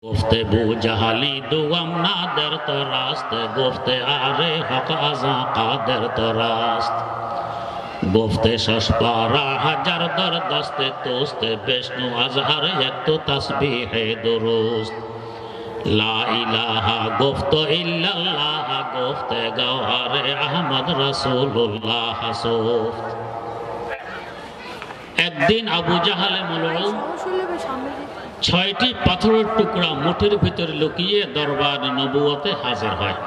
گفته بو جهلی دوام نادر تو راست، گفته آره حق ازا قادر تو راست. گفته شش پارا هزار در دست توست، بشنو از هر یک تو تسبیح درست. لا اله گفت الا الله، گفته گوهر احمد رسول الله سفت. একদিন আবু জাহালে মলউন ছয়টি পাথরের টুকরা মুঠের ভিতরে লুকিয়ে দরবার নবুয়তে হাজির হয়।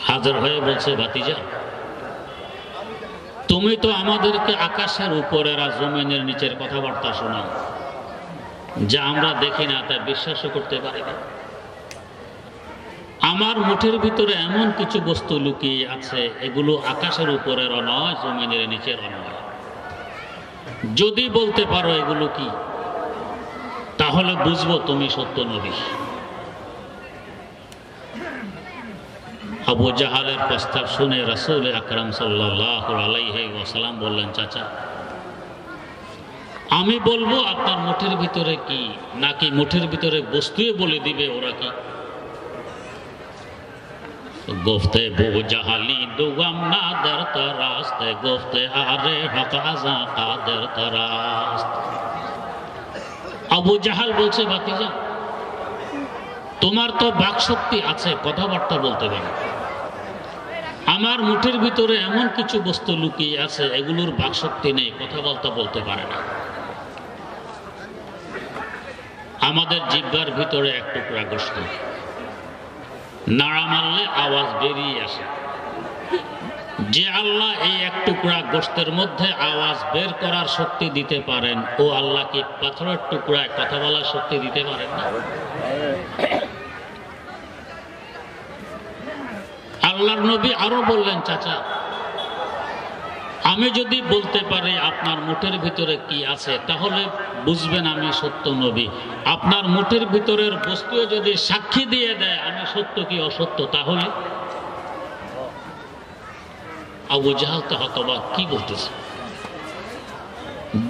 হাজির হয়ে বলছে, ভাতিজা তুমি তো আমাদেরকে আকাশের উপরের আর জমিনের নিচের কথাবার্তা শোনাও, যা আমরা দেখি না তা বিশ্বাসও করতে পারি না। আমার মুঠের ভিতরে এমন কিছু বস্তু লুকিয়ে আছে, এগুলো আকাশের উপরের নয়, জমিনের নিচের নয়। যদি বলতে পারো এগুলো কি, তাহলে বুঝবো তুমি সত্য নবী। আবু জাহালের প্রস্তাব শুনে রাসূল আকরাম সাল্লাল্লাহু আলাইহি ওয়াসাল্লাম বললেন, চাচা আমি বলবো আপনার মুঠের ভিতরে কি, নাকি মুঠের ভিতরে বস্তুই বলে দিবে ওরা কি? گفته بو جهلی دوام نادر تراست، گفته آره حق ازا قادر تراست। আবু জাহাল বলছে, ভাতিজা তোমার তো বাকশক্তি আছে, কথাবার্তা বলতে পারো। আমার মুঠের ভিতরে এমন কিছু বস্তু লুকিয়ে আছে, এগুলোর বাকশক্তি নেই, কথাবার্তা বলতে পারে না। আমাদের জিহ্বার ভিতরে এক টুকরা গোশত, নাড়া মারলে আওয়াজ বেরিয়ে আসে। যে আল্লাহ এই এক টুকরা গোশতের মধ্যে আওয়াজ বের করার শক্তি দিতে পারেন, ও আল্লাহ কি পাথরের টুকরায় কথা বলার শক্তি দিতে পারেন না? আল্লাহর নবী আরো বললেন, চাচা আমি যদি বলতে পারি আপনার মুঠের ভিতরে কি আছে, তাহলে বুঝবেন আমি সত্য নবী। আপনার মুঠের ভিতরের বস্তু যদি সাক্ষী দিয়ে দেয় আমি সত্য কি অসত্য, তাহলে? আবু জাহাল তো হতবাক, কি বলতেছে।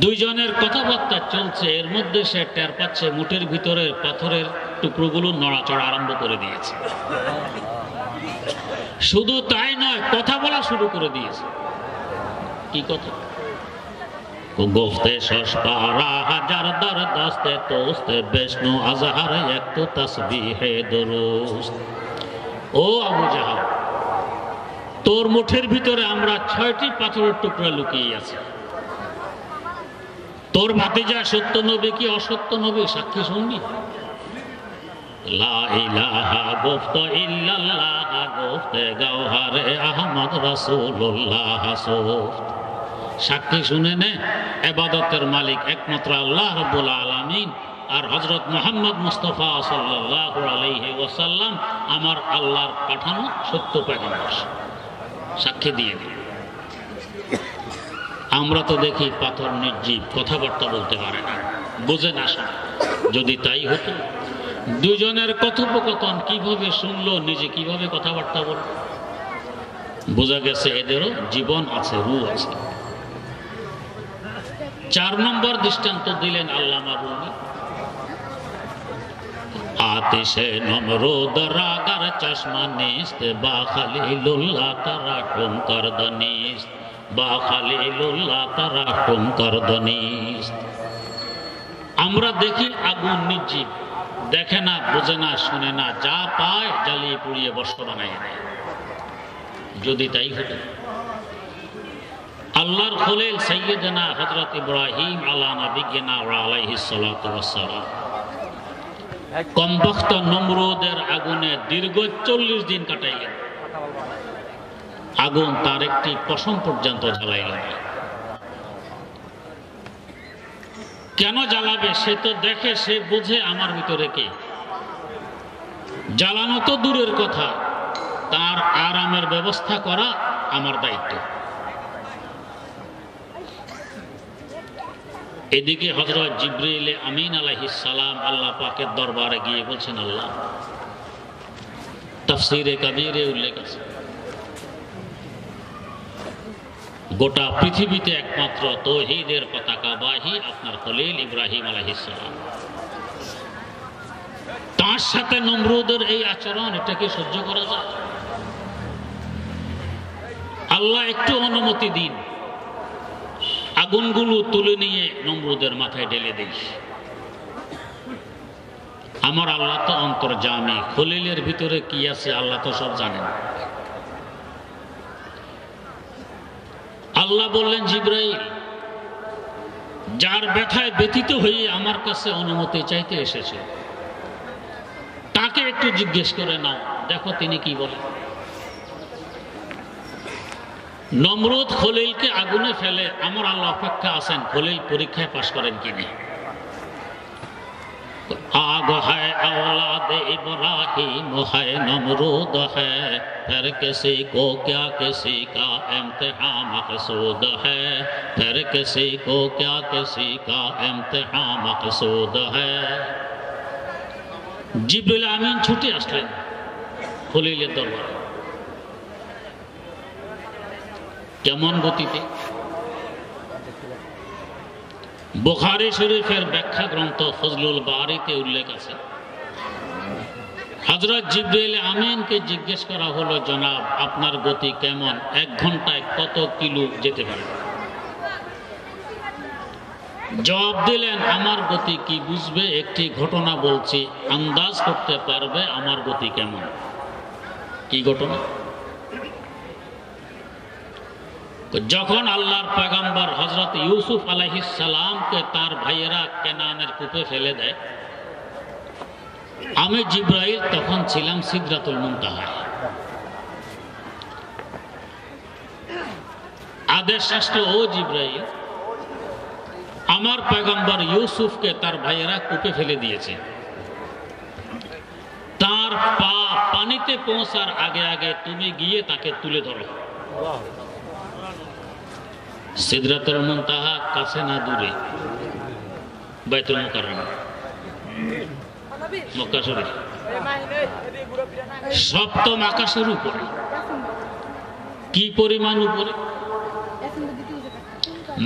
দুইজনের কথাবার্তা চলছে, এর মধ্যে সে টের পাচ্ছে মুঠের ভিতরের পাথরের টুকরোগুলো নড়াচড়া আরম্ভ করে দিয়েছে। শুধু তাই নয়, কথা বলা শুরু করে দিয়েছে। কি কথা? گفته شش پارا هزار در دست توست، بشنو از هر یک تو تسبیح درست। ও আবু জাহাল, তোর মুঠের ভিতরে আমরা 6টি পাথরের টুকরা লুকিয়ে আছে। তোর ভাতিজা সত্য নবী কি অসত্য নবী, সাক্ষী শুনবি? লা ইলাহা গুফত ইল্লাল্লাহ, গুফতে গওহারে আহমদ রাসূলুল্লাহ সুফত। সাক্ষী শুনে নে, ইবাদতের মালিক একমাত্র আল্লাহ রাব্বুল আলামিন, আর হযরত মুহাম্মদ মুস্তাফা সাল্লাল্লাহু আলাইহি ওয়াসাল্লাম আমার আল্লাহর পাঠানো সত্য পয়গম্বর। সাক্ষী দিয়ে দিন। আমরা তো দেখি পাথর নির্জীব, কথাবার্তা বলতে পারে না, বোঝে না শোনে। যদি তাই হতো, দুজনের কথোপকথন কিভাবে শুনলো, নিজে কিভাবে কথাবার্তা বলল? বোঝা গেছে এদেরও জীবন আছে, রূহ আছে। 4 নম্বর দৃষ্টান্ত দিলেন আল্লামা রুমি। আতিশে নমরুদ রাগার চশমা নিস্ত, বা খলিলুল্লাহ তারা ঠুমকর দনিস্ত, বা খলিলুল্লাহ তারা ঠুমকর দনিস্ত। আমরা দেখি আগুন নির্জীব, দেখে না, বোঝে না, শুনে না, যা পায় জ্বালিয়ে পুড়িয়ে বস্ত্র বানাইয়ে দেয়। যদি তাই হতো, আল্লাহর খলিল সাইয়্যিদনা হযরত ইব্রাহিম আলা নবিয়িনা ওয়া আলাইহিস সালাতু ওয়াস সালাম কমবখ্ত নমরুদের আগুনে দীর্ঘ 40 দিন কাটাইলেন। আগুন তার একটি পশম পর্যন্ত জ্বালাইল না। কেন জ্বালাবে? সে তো দেখে, সে বুঝে আমার ভিতরে কে। জ্বালানো তো দূরের কথা, তার আরামের ব্যবস্থা করা আমার দায়িত্ব। এদিকে হযরত জিবরিল আমিন আলাইহিস সালাম আল্লাহ পাকের দরবারে গিয়ে বলছেন, আল্লাহ, তাফসীরে কবীরে উল্লেখ আছে গোটা পৃথিবীতে একমাত্র তাওহীদের পতাকাবাহী আপনার খলিল ইব্রাহিম আলাইহিস সালাম। তার সাথে নমরুদের এই আচরণ, এটাকে সহ্য করা যায়? আল্লাহ একটু অনুমতি দিন, আগুনগুলো তুলে নিয়ে নমরুদের মাথায় ঢেলে দিই। আমার আল্লাহ তো অন্তর্যামী, খলিলের ভিতরে কি আছে আল্লাহ তো সব জানেন। আল্লাহ বললেন, জিবরাইল, যার ব্যথায় ব্যথিত হয়ে আমার কাছে অনুমতি চাইতে এসেছে তাকে একটু জিজ্ঞেস করে নাও, দেখো তিনি কি বলেন। নমরুদ খলিলকে আগুনে ফেলে, আমার আল্লাহ অপেক্ষা আছেন খলিল পরীক্ষায় পাশ করেন কিনা। आग है औलाद इब्राहिम है नमरूद है, फिर किसी को क्या किसी का इम्तिहान मकसूद है, फिर किसी को क्या किसी का इम्तिहान मकसूद है। जिब्रील आमीन ছুটে আসলেন খলিলের দরবারে। কেমন গতিতে? বুখারী শরীফের ব্যাখ্যা গ্রন্থ ফজলুল বারীতে উল্লেখ আছে, হযরত জিবরাইল আমিনকে জিজ্ঞেস করা হলো, জনাব আপনার গতি কেমন, 1 ঘন্টায় কত কিলো যেতে পারে? জবাব দিলেন, আমার গতি কি বুঝবে, একটি ঘটনা বলছি, আন্দাজ করতে পারবে আমার গতি কেমন। কি ঘটনা? যখন আল্লাহর পয়গম্বর হযরত ইউসুফ আলাইহিস সালামকে তার ভাইয়েরা কেনানের কূপে ফেলে দেয়, আমি জিবরাইল তখন ছিলাম সিদরাতুল মুনতাহা। আদেশ আসলো, ও জিবরাইল, আমার পয়গম্বর ইউসুফকে তার ভাইয়েরা কূপে ফেলে দিয়েছে, তার পা পানিতে পৌঁছার আগে আগে তুমি গিয়ে তাকে তুলে ধরো। সিদরাতুল মুনতাহা কাছে না দূরে? বাইতুল মুকাররম, মক্কা শরীফ, সপ্তম আকাশের উপরে। কি পরিমাণ উপরে?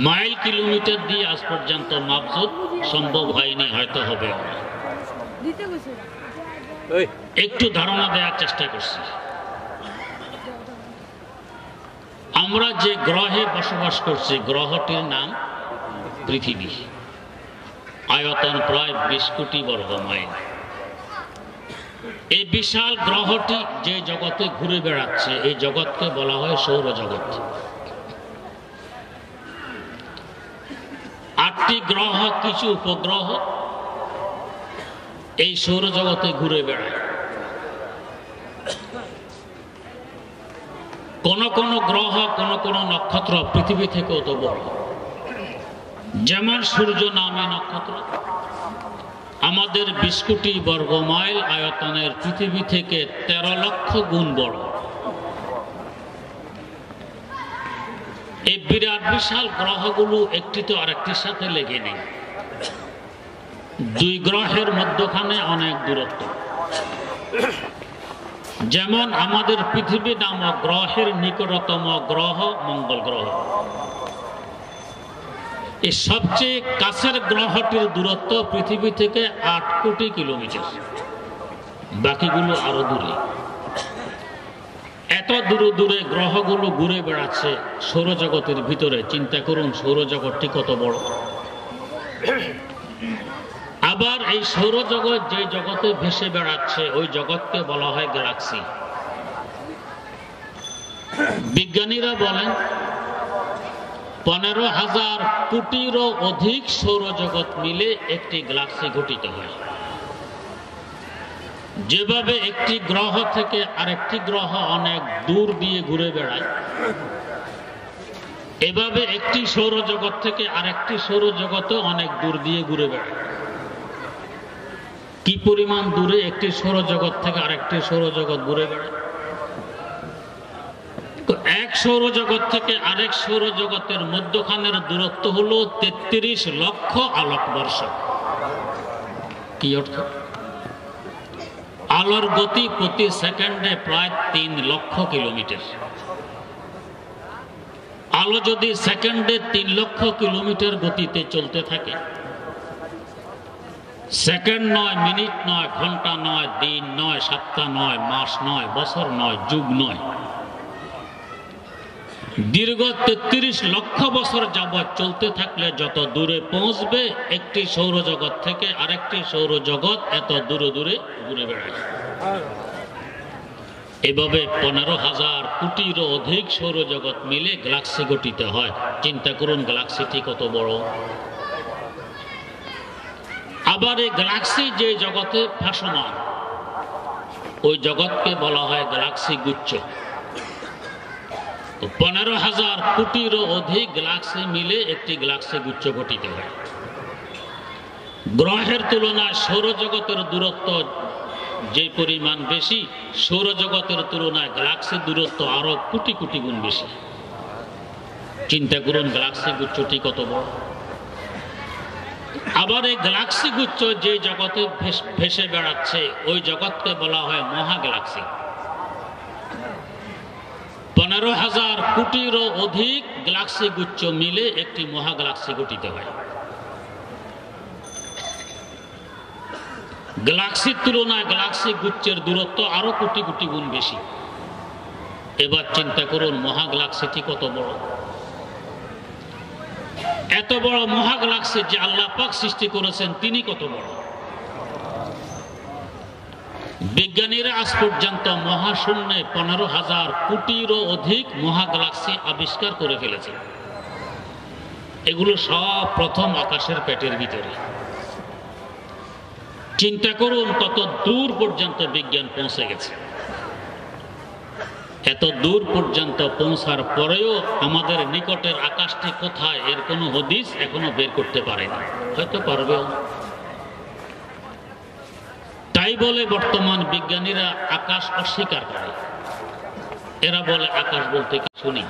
মাইল কিলোমিটার দিয়ে আজ পর্যন্ত মাপজুদ সম্ভব হয়নি, হয়তো হবে। একটু ধারণা দেওয়ার চেষ্টা করছি। আমরা যে গ্রহে বসবাস করছি, গ্রহটির নাম পৃথিবী। আয়তন প্রায় 20 কোটি বর্গ মাইল। এই বিশাল গ্রহটি যে জগতে ঘুরে বেড়াচ্ছে, এই জগৎকে বলা হয় সৌরজগৎ। 8টি গ্রহ, কিছু উপগ্রহ এই সৌরজগতে ঘুরে বেড়ায়। কোন কোন গ্রহ, কোন কোন নক্ষত্র পৃথিবী থেকেও তো বড়। যেমন সূর্য নামে নক্ষত্র আমাদের 20 কোটি বর্গ মাইল আয়তনের পৃথিবী থেকে 13 লক্ষ গুণ বড়। এই বিরাট বিশাল গ্রহগুলো একটি তো আরেকটির সাথে লেগে নেই। 2 গ্রহের মধ্যখানে অনেক দূরত্ব। যেমন আমাদের পৃথিবী নামক গ্রহের নিকটতম গ্রহ মঙ্গল গ্রহ। এই সবচেয়ে কাছের গ্রহটির দূরত্ব পৃথিবী থেকে 8 কোটি কিলোমিটার, বাকিগুলো আরো দূরে। এত দূরে দূরে গ্রহগুলো ঘুরে বেড়াচ্ছে সৌরজগতের ভিতরে। চিন্তা করুন সৌরজগৎটি কত বড়। আবার এই সৌরজগৎ যে জগতে ভেসে বেড়াচ্ছে, ওই জগৎকে বলা হয় গ্যালাক্সি। বিজ্ঞানীরা বলেন 15,000 কোটিরও অধিক সৌরজগৎ মিলে একটি গ্যালাক্সি গঠিত হয়। যেভাবে একটি গ্রহ থেকে আরেকটি গ্রহ অনেক দূর দিয়ে ঘুরে বেড়ায়, এভাবে একটি সৌরজগৎ থেকে আরেকটি সৌরজগৎও অনেক দূর দিয়ে ঘুরে বেড়ায়। কি পরিমাণ দূরে একটি সৌরজগৎ থেকে আরেকটি সৌরজগৎ ঘুরে বেড়ায়? এক সৌরজগৎ থেকে আরেক সৌরজগতের মধ্যখানের দূরত্ব হলো 33 লক্ষ আলোকবর্ষ। কি অর্থ? আলোর গতি প্রতি সেকেন্ডে প্রায় 3 লক্ষ কিলোমিটার। আলো যদি সেকেন্ডে 3 লক্ষ কিলোমিটার গতিতে চলতে থাকে, সেকেন্ড নয়, মিনিট নয়, ঘন্টা নয়, দিন নয়, সপ্তাহ নয়, মাস নয়, বছর নয়, যুগ নয়, দীর্ঘ ৩৩ লক্ষ বছর যাবৎ চলতে থাকলে যত দূরে পৌঁছবে একটি সৌরজগৎ থেকে আরেকটি সৌরজগৎ এত দূরে দূরে ঘুরে বেড়ায়। এভাবে ১৫,০০০ কোটিরও অধিক সৌরজগৎ মিলে গ্যালাক্সি গঠিত হয়। চিন্তা করুন গ্যালাক্সিটি কত বড়। আবার এই গ্যালাক্সি যে জগতে ভাসমান ওই জগৎকে বলা হয় গ্যালাক্সি গুচ্ছ। ১৫,০০০ কোটিরও অধিক গ্যালাক্সি মিলে একটি গ্যালাক্সি গুচ্ছ গঠিত হয়। গ্রহের তুলনায় সৌরজগতের দূরত্ব যে পরিমাণ বেশি, সৌরজগতের তুলনায় গ্যালাক্সির দূরত্ব আরো কোটি কোটি গুণ বেশি। চিন্তা করুন গ্যালাক্সি গুচ্ছটি কত বড়। আবার এই গ্যালাক্সি গুচ্ছ যে জগতে ভেসে বেড়াচ্ছে ওই জগৎকে বলা হয় মহা গ্যালাক্সি। ১৫,০০০ কোটিরও অধিক গ্যালাক্সি গুচ্ছ মিলে একটি মহা গ্যালাক্সি গঠিত হয়। গ্যালাক্সির তুলনায় গ্যালাক্সি গুচ্ছের দূরত্ব আরো কোটি কোটি গুণ বেশি। এবার চিন্তা করুন মহা গ্যালাক্সিটি কত বড়। এত বড় মহা গ্যালাক্সি যে আল্লাহ পাক সৃষ্টি করেছেন তিনি কত বড়। বিজ্ঞানীরা আজ পর্যন্ত মহাশূন্যে ১৫,০০০ কোটিরও অধিক মহা গ্যালাক্সি আবিষ্কার করে ফেলেছে। এগুলো সব প্রথম আকাশের পেটের ভিতরে। চিন্তা করুন কত দূর পর্যন্ত বিজ্ঞান পৌঁছে গেছে। এত দূর পর্যন্ত পৌঁছার পরেও আমাদের নিকটের আকাশটি কোথায় এর কোনো হদিস এখনো বের করতে পারেনি, হয়তো পারবেও। তাই বলে বর্তমান বিজ্ঞানীরা আকাশ অস্বীকার করে। এরা বলে আকাশ বলতে কিছু নেই।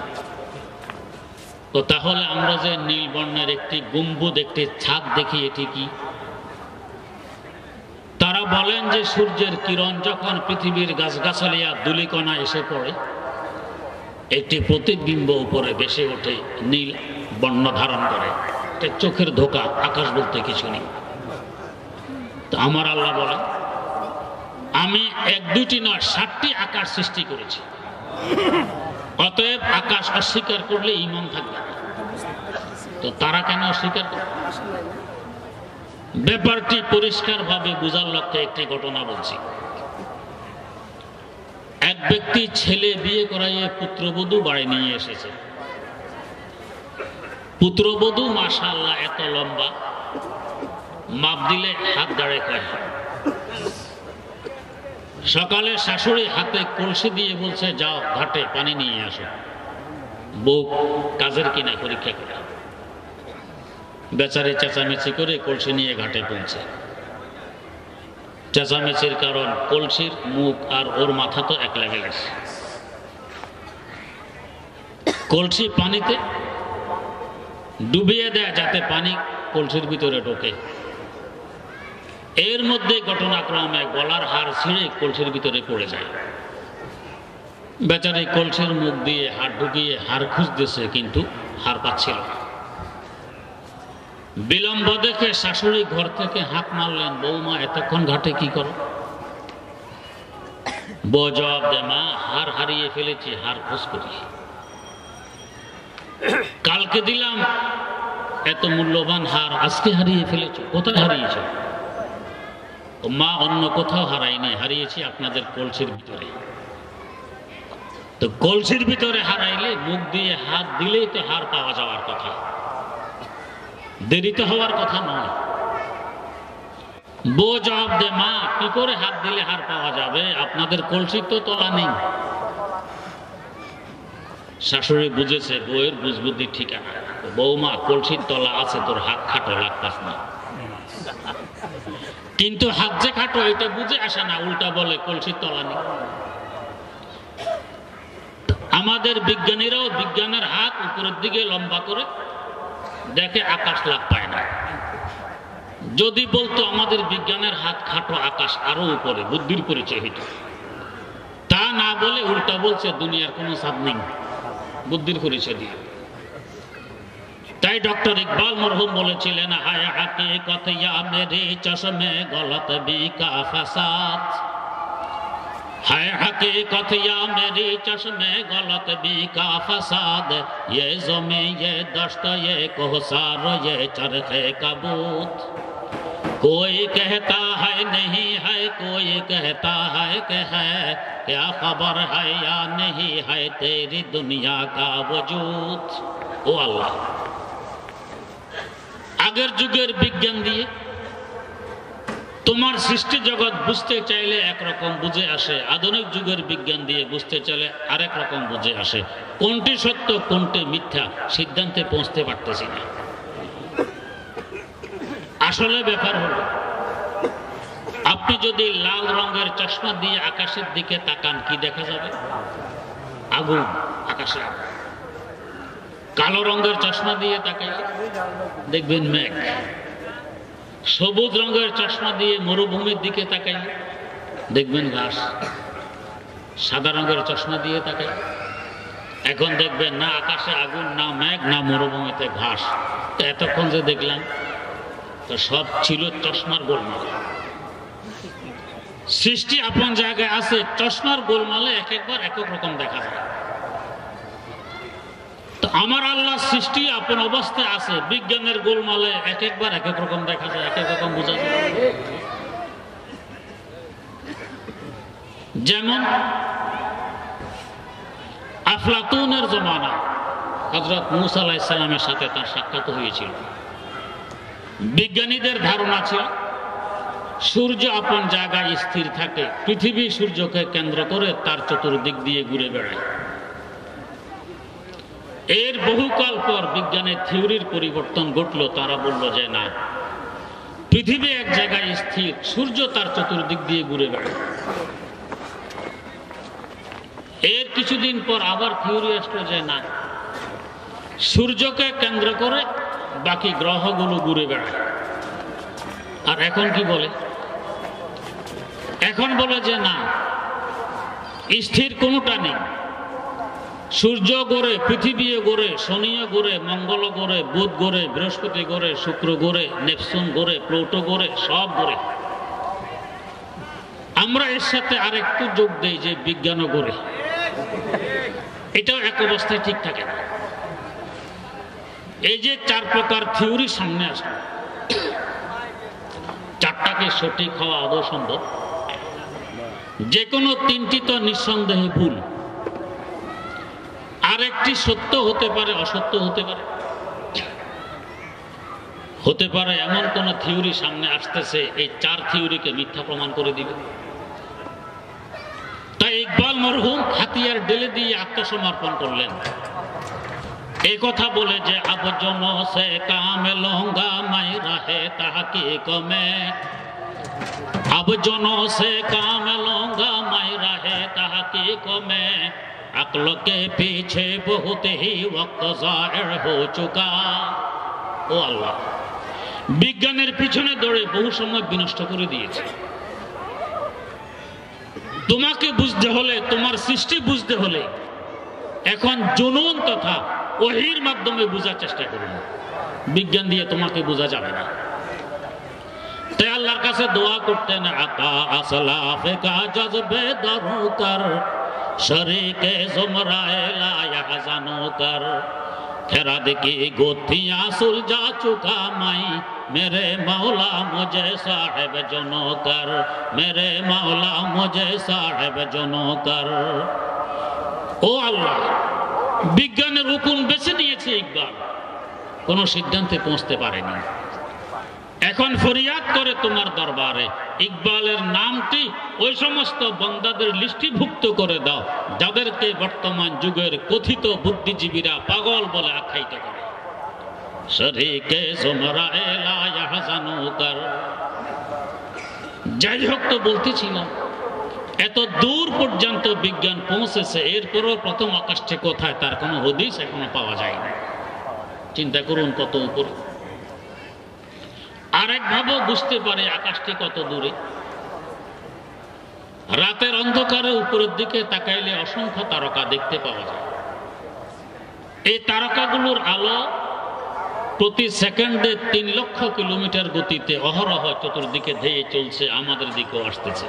তো তাহলে আমরা যে নীল বর্ণের একটি গম্বুজ, একটি ছাদ দেখি, এটি কি? তারা বলেন যে সূর্যের কিরণ যখন পৃথিবীর গাছগাছালিয়া ধূলিকণা এসে পড়ে একটি প্রতিবিম্ব উপরে ভেসে ওঠে, নীল বর্ণ ধারণ করে। এটা চোখের ধোঁকা, আকাশ বলতে কিছু নেই। তো আমার আল্লাহ বলে আমি এক দুইটি নয় ৬০টি আকাশ সৃষ্টি করেছি। অতএব আকাশ অস্বীকার করলে ঈমান থাকবে না। তো তারা কেন অস্বীকার করে? ব্যাপারটি পরিষ্কারভাবে বোঝার লক্ষ্যে একটি ঘটনা বলছি। এক ব্যক্তি ছেলে বিয়ে করাইয়ে পুত্রবধূ বাড়ি নিয়ে এসেছে। পুত্রবধূ মাশাআল্লাহ এত লম্বা, মাপ দিলে হাত দাঁড়ে খায়। সকালে শাশুড়ি হাতে কলসি দিয়ে বলছে যাও ঘাটে পানি নিয়ে আসো। বউ কাজের কিনা পরীক্ষা করে বেচারি চেঁচামেচি করে কলসি নিয়ে ঘাটে পৌঁছে। চেঁচামেচির কারণ কলসির মুখ আর ওর মাথা তো এক লেগে গেছে। কলসি পানিতে ডুবিয়ে দেয় যাতে পানি কলসির ভিতরে ঢোকে। এর মধ্যে ঘটনাক্রমে গলার হার ছিঁড়ে কলসির ভিতরে পড়ে যায়। বেচারি কলসির মুখ দিয়ে হাত ঢুকিয়ে হার খুঁজতেছে, কিন্তু হার পাচ্ছিল না। বিলম্ব দেখে শাশুড়ি ঘর থেকে হাঁক মারলেন, বৌমা এতক্ষণ ঘাটে কি করো? বউ জবাব দেয়, মা হার হারিয়ে ফেলেছি, হার খোঁজ করি। কালকে দিলাম এত মূল্যবান হার, আজকে হারিয়ে ফেলেছ, কোথায় হারিয়েছ? মা অন্য কোথাও হারাইনি, হারিয়েছি আপনাদের কলসির ভিতরে। তো কলসির ভিতরে হারাইলে মুখ দিয়ে হাত দিলেই তো হার পাওয়া যাওয়ার কথা, দেরিতে হওয়ার কথা নয়। বউ জবাব দে, মা কি করে হাত দিলে হার পাওয়া যাবে, আপনাদের কলসির তো তলা নেই। শাশুড়ি বুঝেছে বউয়ের বুঝবুদ্ধি ঠিকানা। বৌমা কলসির তলা আছে, তোর হাত খাটো লাগতাস না। কিন্তু হাত যে খাটো এটা বুঝে আসে না, উল্টা বলে কলসির তলা নেই। আমাদের বিজ্ঞানীরাও বিজ্ঞানের হাত উপরের দিকে লম্বা করে দেখে, আকাশ লাভ পায় না। যদি বলতো আমাদের বিজ্ঞানের হাত খাটো, আকাশ আরো উপরে, বুদ্ধির পরিচয় হইত। তা না বলে উল্টা বলছে দুনিয়ার কোনো চাঁদ নেই, বুদ্ধির পরিচয় দিয়ে। তাই ডক্টর ইকবাল মরহুম বলেছিলেন, হায় হাকিকত ইয়া মেরে চশমে গলত বিকা ফাসাদ, হায় হাকিকত ইয়া মেরি চশমে গলত বিকা ফাসাদ, ये ज़मीं ये दश्त ये कोहसार ये चरखे कबूत, कोई कहता है नहीं है कोई कहता है कि है, क्या खबर है या नहीं है तेरी दुनिया का वजूद। ও আল্লাহ, আগের যুগের বিজ্ঞান দিয়ে তোমার সৃষ্টি জগৎ বুঝতে চাইলে একরকম বুঝে আসে, আধুনিক যুগের বিজ্ঞান দিয়ে বুঝতে চাইলে আরেক রকম বুঝে আসে। কোনটি সত্য কোনটি মিথ্যা সিদ্ধান্তে পৌঁছতে পারতেছি না। আসলে ব্যাপার হলো, আপনি যদি লাল রঙের চশমা দিয়ে আকাশের দিকে তাকান কি দেখা যাবে? আগুন, আকাশে। কালো রঙের চশমা দিয়ে তাকাইলে দেখবেন মেঘ। সবুজ রঙের চশমা দিয়ে মরুভূমির দিকে তাকাইলে দেখবেন ঘাস। সাদা রঙের চশমা দিয়ে তাকাইলে এখন দেখবেন না আকাশে আগুন, না মেঘ, না মরুভূমিতে ঘাস। তো এতক্ষণ যে দেখলাম তো সব ছিল চশমার গোলমাল। সৃষ্টি আপন জায়গায় আছে, চশমার গোলমালে এক একবার এক এক রকম দেখা যায়। তো আমার আল্লাহ সৃষ্টি আপন অবস্থায় আছে, বিজ্ঞানের গোলমালে এক একবার এক এক রকম দেখা যায়, এক এক রকম বোঝা যায়। যেমন আফলাতুনের জমানা, হযরত মূসা আলাইহিস সালামের সাথে তার সাক্ষাৎ হয়েছিল। বিজ্ঞানীদের ধারণা ছিল সূর্য আপন জায়গায় স্থির থাকে, পৃথিবী সূর্যকে কেন্দ্র করে তার চতুর্দিক দিয়ে ঘুরে বেড়ায়। এর বহুকাল পর বিজ্ঞানের থিওরির পরিবর্তন ঘটলো। তারা বলল যে না, পৃথিবী এক জায়গায় স্থির, সূর্য তার চতুর্দিক দিয়ে ঘুরে বেড়ায়। এর কিছুদিন পর আবার থিওরি আসলো যে না, সূর্যকে কেন্দ্র করে বাকি গ্রহগুলো ঘুরে বেড়ায়। আর এখন কি বলে? এখন বলে যে না, স্থির কোনোটা নেই। সূর্য ঘোরে, পৃথিবী ঘোরে, শনি ঘোরে, মঙ্গল ঘোরে, বুধ ঘোরে, বৃহস্পতি ঘোরে, শুক্র ঘোরে, নেপচুন ঘোরে, প্লুটো ঘোরে, সব ঘোরে। আমরা এর সাথে আরেকটু যোগ দেই যে বিজ্ঞানও ঘোরে। এটাও এক অবস্থায় ঠিক থাকে না। এই যে চার প্রকার থিওরি সামনে আসলো, চারটাকে সঠিক হওয়া আদৌ সম্ভব? যে কোনো তিনটি তো নিঃসন্দেহে ভুল। আরেকটি সত্য হতে পারে, অসত্য হতে পারে। হতে পারে এমন কোন থিওরি সামনে আসতেছে এই চার থিওরিকে মিথ্যা প্রমাণ করে দিবে। তাই ইকবাল মরহুম হাতিয়ার ঢেলে দিয়ে আত্মসমর্পণ করলেন এই কথা বলে যে আব জনো সে কাম লুঙ্গা মাই রাহে তাহকিক মে, আব জনো সে কাম লুঙ্গা মাই রাহে তাহকিক মে, अक्ल के पीछे बहुत ही वक्त ज़ाहिर हो चुका। ও আল্লাহ, বিজ্ঞানের পিছনে দৌড়ে বহু সময় বিনষ্ট করে দিয়েছে। তোমাকে বুঝতে হলে, তোমার সৃষ্টি বুঝতে হলে এখন জুনুন তথা ওহীর মাধ্যমে বোঝার চেষ্টা করুন। বিজ্ঞান দিয়ে তোমাকে বোঝা যাবে না। তাই আল্লাহর কাছে দোয়া করতেন, আতা আসলাফে কা জজবে দারু কর, शरीके जुमराए ला यहज़नो कर, खैरात की गोथियां सुलझा चुका माई, मेरे मौला मुझे साहिब जुनो कर, मेरे मौला मुझे साहिब जुनो कर। ও আল্লাহ, বিজ্ঞানের রুকুন বেছে নিয়েছে ইকবাল, কোনো সিদ্ধান্তে পৌঁছতে পারেনি। এখন ফরিয়াদ করে তোমার দরবারে ইকবালের নামটি ওই সমস্ত বান্দাদের লিস্টিভুক্ত করে দাও যাদেরকে বর্তমান যুগের কথিত বুদ্ধিজীবীরা পাগল বলে আখ্যায়িত করে। শরীকে জুমরায়ে লা ইয়াহজানু কর। যাই হোক, তো বলতেছিলাম এত দূর পর্যন্ত বিজ্ঞান পৌঁছেছে, এরপরও প্রথম আকাশটি কোথায় তার কোনো হদিস এখনো পাওয়া যায় না। চিন্তা করুন কত উপরে। আরেকভাবেও বুঝতে পারে আকাশটি কত দূরে। রাতের অন্ধকারে উপরের দিকে তাকাইলে অসংখ্য তারকা দেখতে পাওয়া যায়। এই তারকাগুলোর আলো প্রতি সেকেন্ডে 3 লক্ষ কিলোমিটার গতিতে অহরহ চতুর্দিকে ধেয়ে চলছে, আমাদের দিকেও আসতেছে।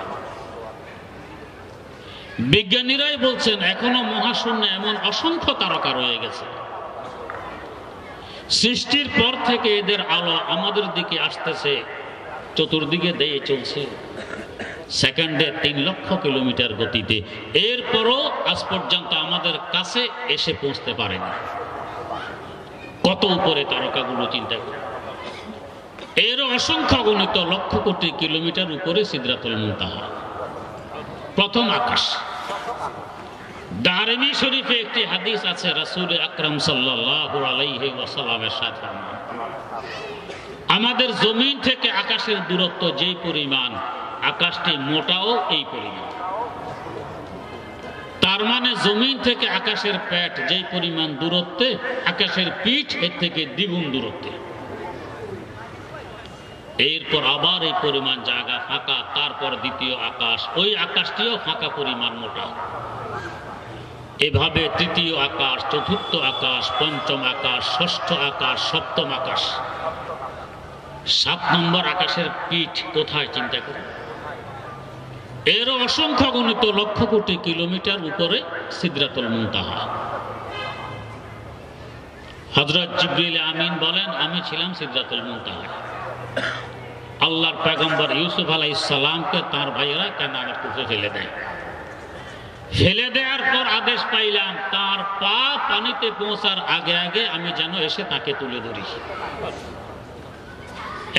বিজ্ঞানীরাই বলছেন এখনো মহাশূন্যে এমন অসংখ্য তারকা রয়ে গেছে, সৃষ্টির পর থেকে এদের আলো আমাদের দিকে আসতেছে, চতুর্দিকে ধেয়ে চলছে সেকেন্ডে 3 লক্ষ কিলোমিটার গতিতে। এরপরও আজ পর্যন্ত আমাদের কাছে এসে পৌঁছতে পারেনি। কত উপরে তারকাগুলো চিন্তা করে। এর অসংখ্য গণিত লক্ষ কোটি কিলোমিটার উপরে সিদরাতুল মুনতাহা, প্রথম আকাশ। দারমি শরীফে একটি হাদিস আছে, রাসূল আকরাম সাল্লাল্লাহু আলাইহি ওয়াসাল্লামের সাথে আমাদের জমিন থেকে আকাশের দূরত্ব যেই পরিমাণ, আকাশটি মোটাও এই পরিমাণ। তার মানে জমিন থেকে আকাশের পেট যেই পরিমাণ দূরত্বে, আকাশের পিঠ এর থেকে দ্বিগুণ দূরত্বে। এরপর আবার এই পরিমাণ জায়গা ফাঁকা, তারপর দ্বিতীয় আকাশ, ওই আকাশটিও ফাঁকা পরিমাণ মোটা। এভাবে তৃতীয় আকাশ, চতুর্থ আকাশ, পঞ্চম আকাশ, ষষ্ঠ আকাশ, সপ্তম আকাশ। 7 নম্বর আকাশের পিঠ কোথায় চিন্তা করুন। এর অসংখ্য গণিত লক্ষ কোটি কিলোমিটার উপরে সিদরাতুল মুনতাহা। হযরত জিবরিল আমিন বলেন, আমি ছিলাম সিদরাতুল মুনতাহা। আল্লাহর পয়গম্বর ইউসুফ আলাইহিস সালামকে তার ভাইয়েরা কানানের কূপে ফেলে দেয়। ফেলে দেওয়ার পর আদেশ পাইলাম, তার পা পানিতে পৌঁছার আগে আগে আমি যেন এসে তাকে তুলে ধরি।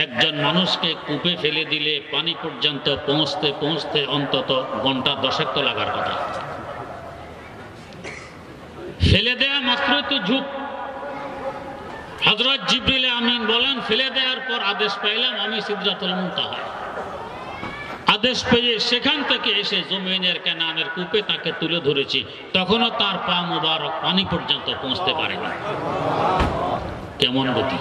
একজন মানুষকে কূপে ফেলে দিলে পানি পর্যন্ত পৌঁছতে পৌঁছতে অন্তত ঘন্টা 10 তো লাগার কথা। ফেলে দেয়া মাত্রই তো ঝুঁক। হযরত জিবরিল আমিন বলেন, ফেলে দেওয়ার পর আদেশ পাইলাম আমি সিদরাতুল মুনতাহা। আদেশ পেয়ে সেখান থেকে এসে জমিনের কানানের কূপে তাকে তুলে ধরেছি, তখনও তার পা মুবারক পানি পর্যন্ত পৌঁছতে পারেনি। কেমন গতি!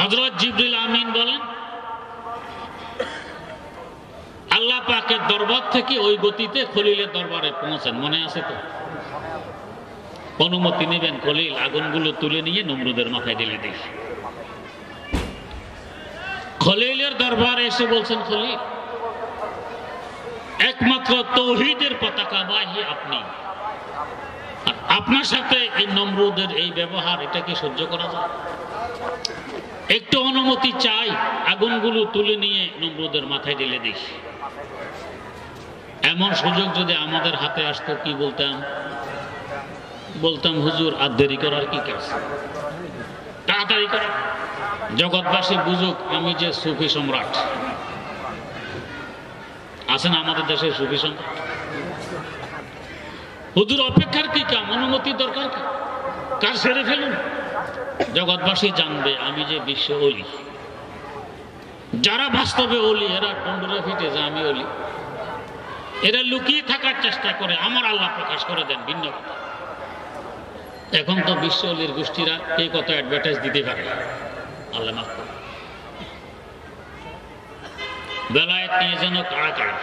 হযরত জিবরিল আমিন বলেন, আল্লাহ পাকের দরবার থেকে ওই গতিতে খলিলের দরবারে পৌঁছেন। মনে আছে তো? অনুমতি নেবেন, খলিল আগুনগুলো তুলে নিয়ে নমরুদের মাথায় ঢেলে দিই। খলিলের দরবারে এসে বলছেন, খলিল, একমাত্র তৌহিদের পতাকাবাহী আপনি, আর আপনার সাথে এই নমরুদের এই ব্যবহার, এটা কি সহ্য করা যায়? একটু অনুমতি চাই, আগুনগুলো তুলে নিয়ে নমরুদের মাথায় ঢেলে দিই। এমন সুযোগ যদি আমাদের হাতে আসতো কি বলতাম? বলতাম, হুজুর আর দেরি করার কি কাজ, তাড়াতাড়ি করা, জগৎবাসী বুঝুক আমি যে সুফি সম্রাট। আছেন আমাদের দেশে সুফি সম্রাট। হুজুর অপেক্ষার কি কাম, অনুমতি দরকার কি, কাজ সেরে ফেলুন, জগৎবাসী জানবে আমি যে বিশ্ব অলি। যারা বাস্তবে অলি এরা টন্ডুরা ফিটে যে আমি অলি, এরা লুকিয়ে থাকার চেষ্টা করে, আমার আল্লাহ প্রকাশ করে দেন, ভিন্ন কথা। এখন তো বিশ্ব অলির গোষ্ঠীরা এই কত অ্যাডভার্টাইজ দিতে পারে, আল্লাহ মাফ করুন। বেলায়েত নিয়ে যেন কাড়াকাড়ি।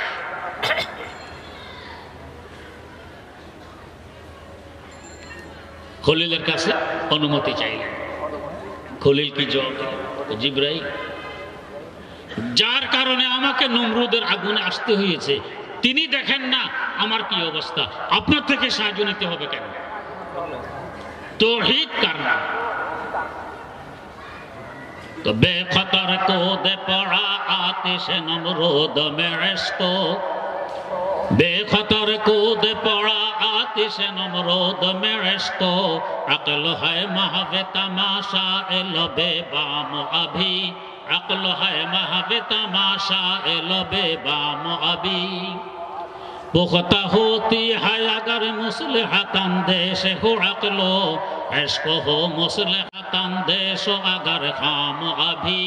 খলিলের কাছে অনুমতি চাইলেন। খলিল কি জবাব দিলেন? জিবরাইল, যার কারণে আমাকে নমরুদের আগুনে আসতে হয়েছে তিনি দেখেন না আমার কি অবস্থা, আপনার থেকে সাহায্য নিতে হবে কেন? तौहीद करना तो बेखतर कूद पड़ा आतिश नमरूद में इश्को, बेखतर कूद पड़ा आतिश नमरूद में इश्को, अक्ल है महवे तमाशा लबे बाम अभी, अक्ल है महवे तमाशा लबे बाम अभी, पुख्ता होती है अगर मुस्लिहतन देश हो अक्लो, इश्क हो मुस्लिहतन देश अगर खाम अभी,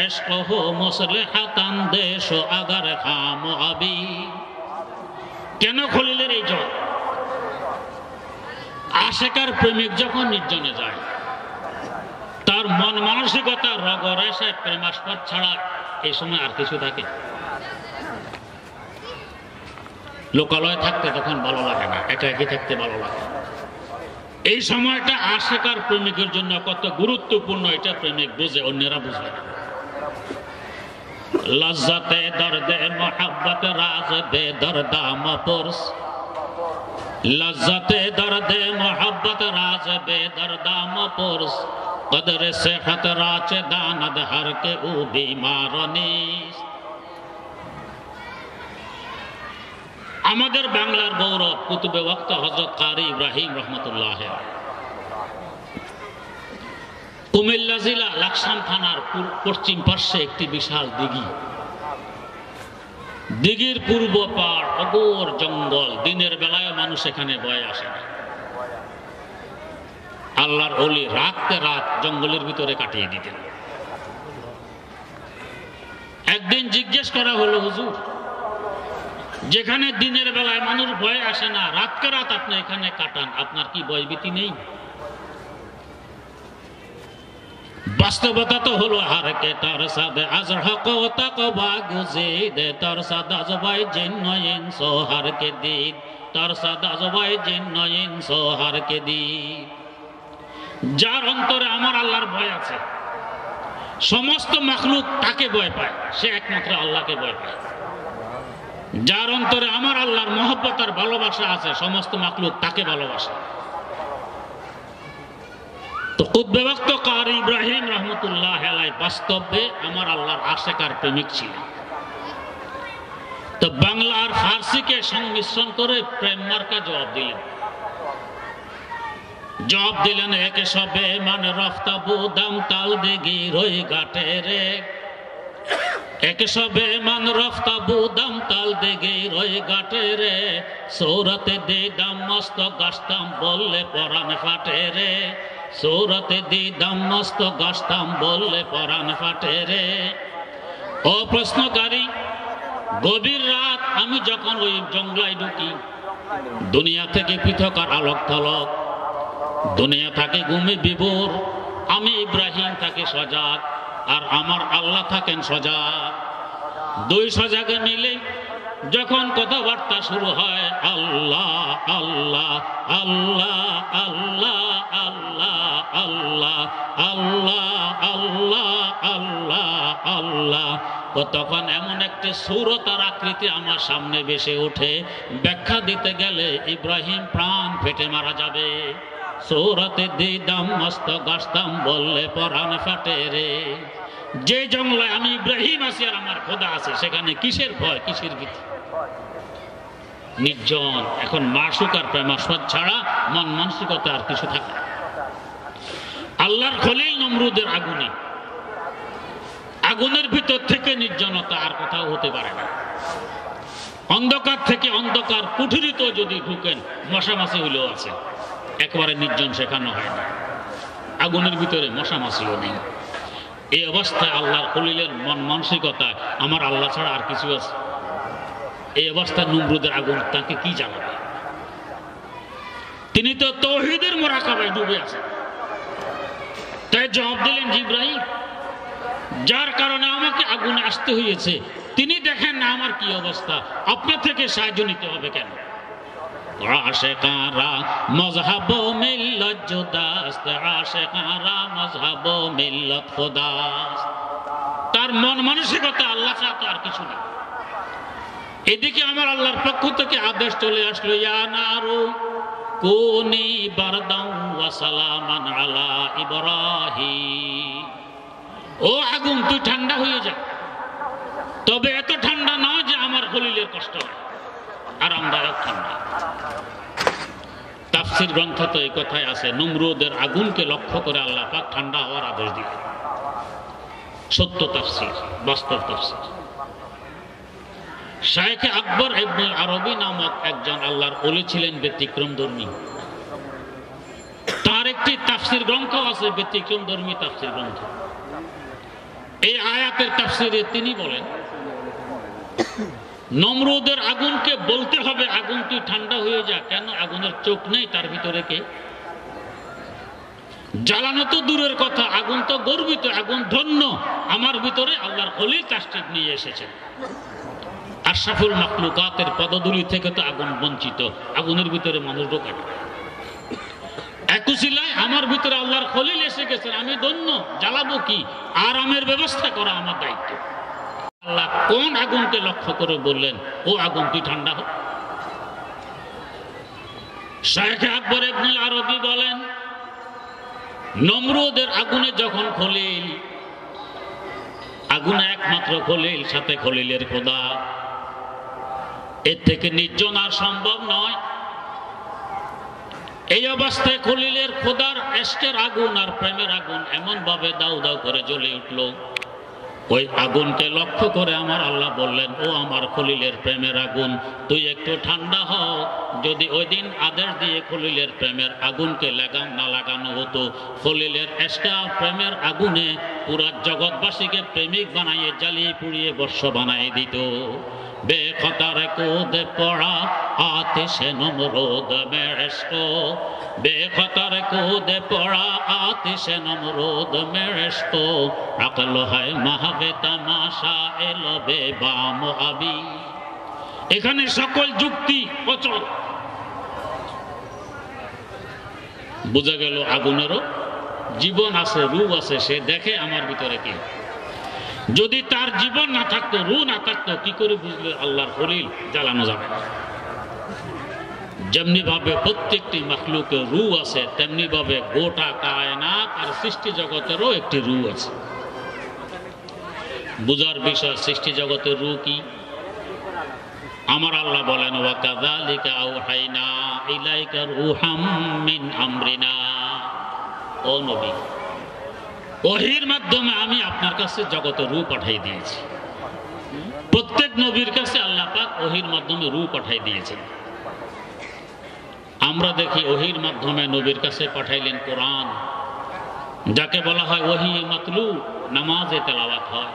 इश्क हो मुस्लिहतन देश अगर खाम अभी। কেন খলিলের এই জয়? আশিকার প্রেমিক যখন নির্জনে যায় তার মন মানসিকতা রগরেশায় প্রেমাস্পদ ছাড়া এই সময় আর কিছু থাকে? লোকালয়ে থাকতে তখন ভালো লাগে না, একা একই থাকতে ভালো লাগে। এই সময়টা আশিকার প্রেমিকের জন্য কত গুরুত্বপূর্ণ এটা প্রেমিক বুঝে, অন্যরা বুঝবে না। লজ্জাতে দর্দে মোহাব্বত রাজ বে দরদাম পুরস, লজ্জাতে দর্দে মোহাব্বত রাজ বে দরদাম পুরস, কদরে সেহত রাচে দানদ হর কে ও বিমার নিস। আমাদের বাংলার গৌরব কুতুবে ওয়াক্ত হযরত কারি ইব্রাহিম রহমতুল্লাহ কুমিল্লা জেলা লাকসাম থানার পশ্চিম পার্শ্বে একটি বিশাল দিঘি, দিঘির পূর্ব পাড় অগোর জঙ্গল, দিনের বেলায় মানুষ এখানে বয়ে আসে না। আল্লাহর ওলি রাতে রাত জঙ্গলের ভিতরে কাটিয়ে দিতেন। একদিন জিজ্ঞেস করা হলো, হুজুর যেখানে দিনের বেলায় মানুষ ভয়ে আসে না, রাতকে রাত আপনি এখানে কাটান, আপনার কি ভয়ভীতি নেই? বাস্তবতা তো হলো হার কে তার সাদে আজহক তাকবা গুজিদে তার সাদা জবাই জিন্নয়িন সোহার কে দিন, তার সাদা জবাই জিন্নয়িন সোহার কে দিন। যার অন্তরে আমার আল্লাহর ভয় আছে, সমস্ত মাখলুক তাকে ভয় পায়, সে একমাত্র আল্লাহকে ভয় পায়। যার অন্তরে আমার আল্লাহর মহব্বত আর ভালোবাসা আছে, সমস্ত মাখলুক তাকে ভালোবাসে। তো কুতুবে ওয়াক্ত কারি ইব্রাহিম রহমতুল্লাহ আলাইহি বাস্তবে আমার আল্লাহর আশিকার প্রেমিক ছিলেন। তো বাংলা আর ফার্সিকে সংমিশ্রণ করে প্রেম মার্কা জবাব দিলেন একে সবে মানে রফতা বুদাম তাল দিঘি রই ঘাটে রে, একে সবে মান রফতা বুদাম তাল দিঘি রই ঘাটে রে, সৌরতে দিদাম মস্ত গাছতাম বললে পরাণ ফাটে রে, সৌরতে দিদাম মস্ত গাছতাম বললে পরাণ ফাটে রে। ও প্রশ্নকারী, গভীর রাত আমি যখন ওই জঙ্গলায় ঢুকি, দুনিয়া থেকে পৃথক আর আলোক থলক, দুনিয়া থাকে ঘুমে বিভোর, আমি ইব্রাহিম থাকি সজাগ আর আমার আল্লাহ থাকেন সজাগ। দুই সজাগে মিলে যখন কথাবার্তা শুরু হয়, আল্লাহ আল্লাহ আল্লাহ আল্লাহ আল্লাহ আল্লাহ আল্লাহ আল্লাহ আল্লাহ আল্লাহ, তখন এমন একটি সুরত আর আকৃতি আমার সামনে ভেসে ওঠে, ব্যাখ্যা দিতে গেলে ইব্রাহিম প্রাণ ফেটে মারা যাবে। সৌরতে দিদাম মস্ত গাছতাম বললে পরাণ ফাটে রে। যে জঙ্গলায় আমি ইব্রাহিম আছি আর আমার খোদা আছে, সেখানে কিসের ভয়, কিসের ভীতি? নির্জন। এখন মাসুক আর প্রেমাস্পদ ছাড়া মন মানসিকতা আর কিছু থাকে না। আল্লাহর খলিল নমরুদের আগুনে, আগুনের ভিতর থেকে নির্জনতা আর কোথাও হতে পারে না। অন্ধকার থেকে অন্ধকার কুঠুরিত যদি ঢুকেন, মশামাছি হইলেও আছে, একেবারে নির্জন শেখানো হয় না। আগুনের ভিতরে মশামাছিও নেই। এই অবস্থায় আল্লাহর খলিলের মন মানসিকতায় আমার আল্লাহ ছাড়া আর কিছু আছে? এই অবস্থায় নমরুদের আগুন তাকে কি জ্বালাবে? তিনি তো তাওহীদের মুরাকাবায় ডুবে আছেন। তাই জবাব দিলেন, জিবরাইল, যার কারণে আমাকে আগুনে আসতে হয়েছে তিনি দেখেন না আমার কি অবস্থা, আপনার থেকে সাহায্য নিতে হবে কেন? আশিকারা মযহাব মিল্লাত জুদাস্ত, আশিকারা মযহাব মিল্লাত খুদাস্ত। তার মন মানসিকতা আল্লাহ ছাড়া আর কিছু নেই। এদিকে আমার আল্লাহর পক্ষ থেকে আদেশ চলে আসলো, ইয়া নারু কুনি বারদান ওয়া সালামান আলা ইব্রাহিম। ও আগুন, তুই ঠান্ডা হয়ে যা, তবে এত ঠান্ডা না যে আমার খলিলের কষ্ট হয়, আরামদায়ক ঠান্ডা। তাফসীর গ্রন্থ তো এই কথাই আছে, নমরুদের আগুনকে লক্ষ্য করে আল্লাহ পাক ঠান্ডা হওয়ার আদেশ দিলেন। সত্য তাফসীর, বাস্তব তাফসীর। শাইখ আকবর ইবনে আরবি নামক একজন আল্লাহর ওলি ছিলেন, ব্যতিক্রমধর্মী। তার একটি তাফসীর গ্রন্থ আছে, ব্যতিক্রমধর্মী তাফসীর গ্রন্থ। এই আয়াতের তাফসীরে তিনি বলেন, নমরুদের আগুনকে বলতে হবে, আগুন তুই ঠান্ডা হয়ে যা। কেন? আগুনের চোখ নেই, তার ভিতরে কে? জ্বালানো তো দূরের কথা, আগুন তো গর্বিত, আগুন ধন্য, আমার ভিতরে আল্লাহর খলিল তাশরীফ নিয়ে এসেছেন। আশরাফুল মাখলুকাতের পদধূলি থেকে তো আগুন বঞ্চিত, আগুনের ভিতরে মানুষ ঢোকে না। একুশিলায় আমার ভিতরে আল্লাহর খলিল এসে গেছেন, আমি ধন্য, জ্বালাবো কি? আরামের ব্যবস্থা করা আমার দায়িত্ব। আল্লাহ কোন আগুনকে লক্ষ্য করে বললেন ও আগুন তুই ঠান্ডা হোক? শাইখ আকবর ইবনুল আরবি বলেন, নমরুদের আগুনে যখন খলিল, আগুনে একমাত্র খলিল, সাথে খলিলের খোদা, এর থেকে নির্জন আর সম্ভব নয়। এই অবস্থায় খলিলের খোদার এশকের আগুন আর প্রেমের আগুন এমন ভাবে দাউ দাউ করে জ্বলে উঠল, ওই আগুনকে লক্ষ্য করে আমার আল্লাহ বললেন, ও আমার খলিলের প্রেমের আগুন, তুই একটু ঠান্ডা হও। যদি ওই দিন আদেশ দিয়ে খলিলের প্রেমের আগুনকে না লাগানো হতো, খলিলের এশকা প্রেমের আগুনে পুরা জগৎবাসীকে প্রেমিক বানাইয়ে জ্বালিয়ে পুড়িয়ে বর্ষ বানাই দিত। বেখতার কোদ পড়া আতিশে নমরুদ মেশকো, বেখতার কোদ পড়া আতিশে নমরুদ মেশকো, আকল হয় মাহবে তামাশা এলো বেবাম আবি। এখানে সকল যুক্তি অচল। বোঝা গেল আগুনেরও জীবন আছে, রূপ আছে, সে দেখে আমার ভিতরে কি। যদি তার জীবন না থাকতো, রু না থাকতো, কি করে বুঝলে আল্লাহর খলিল জ্বালানো যাবে? যেমনি ভাবে প্রত্যেকটি মাখলুকের রু আছে, তেমনি ভাবে গোটা কায়নাত আর সৃষ্টি জগতেরও একটি রু আছে। বুঝার বিষয় সৃষ্টি জগতের রু কি? আমার আল্লাহ বলেন, ওয়া কাযালিকা আওহাইনা ইলাইকা রূহাম মিন আমরিনা। ও নবী, ওহীর মাধ্যমে আমি আপনার কাছে জগতের রূপ পাঠিয়ে দিয়েছি। প্রত্যেক নবীর কাছে আল্লাহ পাক ওহীর মাধ্যমে রূপ পাঠিয়ে দিয়েছেন। আমরা দেখি ওহীর মাধ্যমে নবীর কাছে পাঠাইলেন কোরআন, যাকে বলা হয় ওহী মাতলু, নামাজে তেলাওয়াত হয়।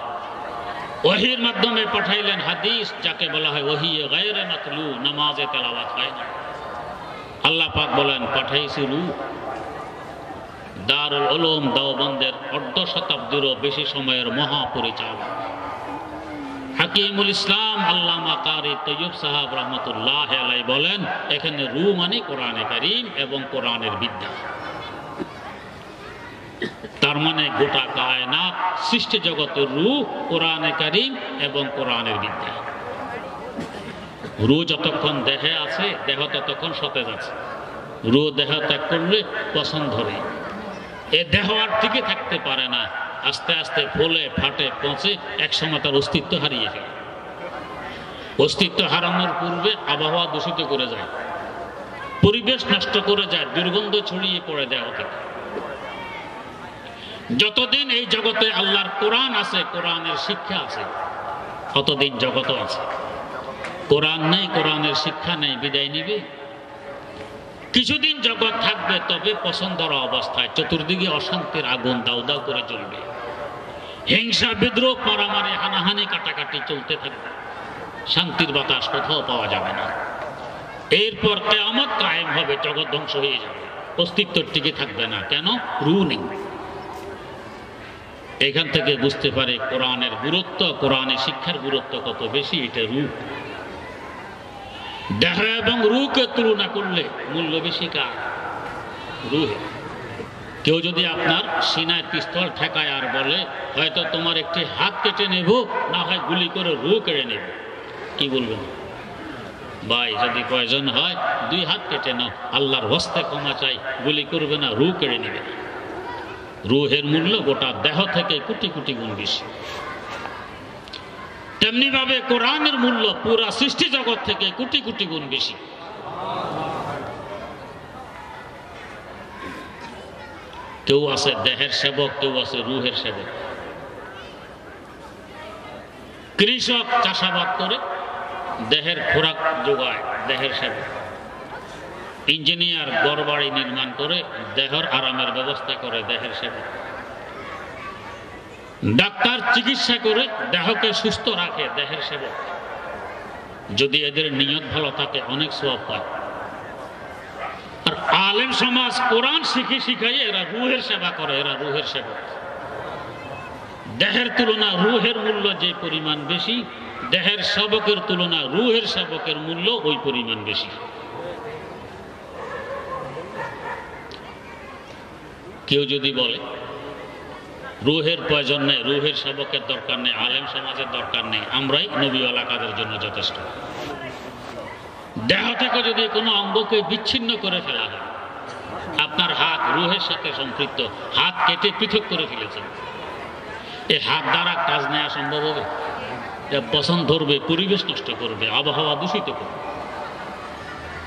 ওহীর মাধ্যমে পাঠাইলেন হাদিস, যাকে বলা হয় ওহী গায়রে মাতলু, নামাজে তেলাওয়াত হয় না। আল্লাহ পাক বলেন পাঠাইছি রূপ। দারুল উলুম দেওবন্দের অর্ধ শতাব্দীরও বেশি সময়ের মহাপরিচালক হাকিমুল ইসলাম আল্লামা কারি তৈয়ব সাহাব রহমতুল্লাহ আলাইহি বলেন, এখানে রু মানে কোরআনে কারীম এবং কোরআনের বিদ্যা। তার মানে গোটা কায়নাত সৃষ্টি জগতের রু কোরআনে কারীম এবং কোরআনের বিদ্যা। রু যতক্ষণ দেহে আছে, দেহ ততক্ষণ সতেজ আছে। রু দেহ ত্যাগ করলে পছন্দ ধরে, এ দেহ আর টিকে থাকতে পারে না, আস্তে আস্তে ফলে ফাটে পচে একসময় তার অস্তিত্ব হারিয়ে ফেলে। অস্তিত্ব হারানোর পূর্বে আবহাওয়া দূষিত করে যায়, পরিবেশ নষ্ট করে যায়, দুর্গন্ধ ছড়িয়ে পড়ে দেহ থেকে। যতদিন এই জগতে আল্লাহর কোরআন আছে, কোরআনের শিক্ষা আছে, ততদিন জগৎ আছে। কোরআন নেই, কোরআনের শিক্ষা নেই, বিদায় নিবে। কিছুদিন জগৎ থাকবে, তবে পছন্দর অবস্থায় চতুর্দিকে অশান্তির আগুন দাউ দাউ করে জ্বলবে। হিংসা, বিদ্রোহ, মারামারি, হানাহানি, কাটাকাটি চলতে থাকবে। শান্তির বাতাস কোথাও পাওয়া যাবে না। এরপর কিয়ামত কায়েম হবে, জগৎ ধ্বংস হয়ে যাবে, অস্তিত্ব টিকে থাকবে না। কেন? রু নেই। এখান থেকে বুঝতে পারে কোরআনের গুরুত্ব, কোরআনের শিক্ষার গুরুত্ব কত বেশি। এটা রু। দেহ এবং রুকে তুলনা করলে মূল্য বেশি কার? রুহে। কেউ যদি আপনার সিনায় পিস্তল ঠেকায় আর বলে, হয়তো তোমার একটি হাত কেটে নেব, না হয় গুলি করে রু কেড়ে নেব, কি বলবেন? ভাই, যদি প্রয়োজন হয় 2 হাত কেটে নাও, আল্লাহর হস্তে ক্ষমা চাই, গুলি করবে না, রু কেড়ে নেবে। রুহের মূল্য গোটা দেহ থেকে কোটি কোটি গুণ বেশি। তেমনি ভাবে কোরআনের মূল্য পুরা সৃষ্টি জগৎ থেকে কোটি কোটি গুণ বেশি। কেউ আছে দেহের সেবক, কেউ আছে রুহের সেবক। কৃষক চাষাবাদ করে দেহের খোরাক যোগায়, দেহের সেবক। ইঞ্জিনিয়ার ঘরবাড়ি নির্মাণ করে দেহের আরামের ব্যবস্থা করে, দেহের সেবক। ডাক্তার চিকিৎসা করে দেহকে সুস্থ রাখে, দেহের সেবক। যদি এদের নিয়ত ভালো থাকে অনেক সওয়াব পায়। আর আলেম সমাজ কোরআন শিখাই এরা রুহের সেবা করে, এরা রুহের সেবক। দেহের তুলনা রুহের মূল্য যে পরিমাণ বেশি, দেহের সেবকের তুলনা রুহের সেবকের মূল্য ওই পরিমাণ বেশি। কেউ যদি বলে রুহের প্রয়োজন নেই, রুহের সেবকের দরকার নেই, আলেম সমাজের দরকার নেই, আমরাই নবীওয়ালা কাজের জন্য যথেষ্ট। দেহ থেকে যদি কোনো অঙ্গকে বিচ্ছিন্ন করে ফেলা হয়, আপনার হাত রুহের সাথে সম্পৃক্ত, হাত কেটে পৃথক করে ফেলেছেন, এই হাত দ্বারা কাজ নেওয়া সম্ভব হবে? পছন্দ ধরবে, পরিবেশ নষ্ট করবে, আবহাওয়া দূষিত করবে।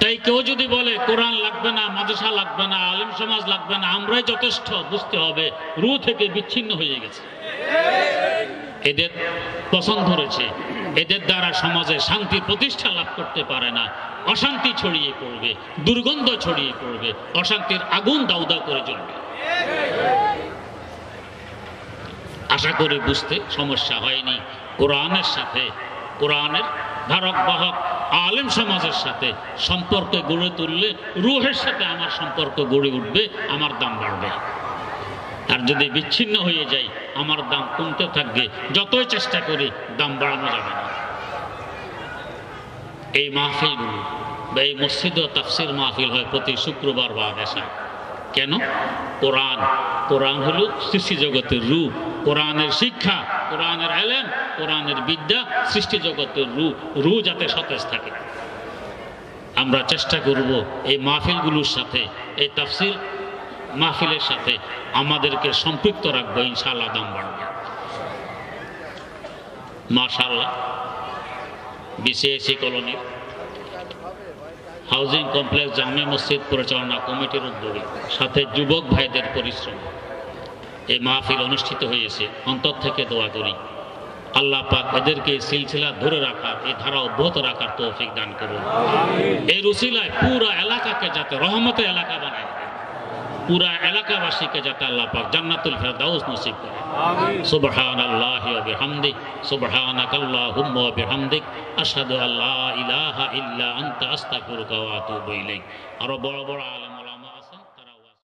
তাই কেউ যদি বলে কোরআন লাগবে না, মাদ্রাসা লাগবে না, আলেম সমাজ লাগবে না, আমরাই যথেষ্ট, বুঝতে হবে রুহ থেকে বিচ্ছিন্ন হয়ে গেছে। এদের পছন্দ ধরেছে, এদের দ্বারা সমাজে শান্তি প্রতিষ্ঠা লাভ করতে পারে না, অশান্তি ছড়িয়ে পড়বে, দুর্গন্ধ ছড়িয়ে পড়বে, অশান্তির আগুন দাউ দাউ করে জ্বলবে। আশা করি বুঝতে সমস্যা হয়নি। কোরআনের সাথে, কোরআনের ধারক বাহক আলেম সমাজের সাথে সম্পর্ক গড়ে তুললে রুহের সাথে আমার সম্পর্ক গড়ে উঠবে, আমার দাম বাড়বে। আর যদি বিচ্ছিন্ন হয়ে যায়, আমার দাম কমতে থাকবে, যতই চেষ্টা করি দাম বাড়ানো যাবে না। এই মাহফিলগুলো বা এই মসজিদ ও তাফসির মাহফিল হয় প্রতি শুক্রবার বা দেশা। কেন? কোরআন, কোরআন হলো সৃষ্টি জগতের রূপ, কোরআনের শিক্ষা, কোরআনের এলেম, কোরআনের বিদ্যা সৃষ্টি জগতের রূপ যাতে সতেজ থাকে। আমরা চেষ্টা করব এই মাহফিলগুলোর সাথে, এই তাফসির মাহফিলের সাথে আমাদেরকে সম্পৃক্ত রাখবো, ইনশাআল্লাহ দাম বাড়বে। মাশাআল্লাহ, বিসিএসি কলোনির হাউজিং কমপ্লেক্স জামে মসজিদ পরিচালনা কমিটির উদ্যোগে সাথে যুবক ভাইদের পরিশ্রম এই মাহফিল অনুষ্ঠিত হয়েছে। অন্তর থেকে দোয়া করি আল্লাহ পাক এদেরকে সিলসিলা ধরে রাখার, এই ধারা অব্যাহত রাখার তৌফিক দান করুন। এই উসিলায় পুরা এলাকাকে যাতে রহমতের এলাকা বানায়, পুরা এলাকাবাসীকে যাতে আল্লাহ পাক জান্নাতুল ফেরদাউস নসিব করে। সুবহানাল্লাহি ওয়া বিহামদিহি, সুবহানাকাল্লাহুম্মা ওয়া বিহামদিক, আশহাদু আল্লা ইলাহা ইল্লা আনতা আস্তাগফিরুকা ওয়া আতুবু ইলাইক। আরো বড় বড় আলেম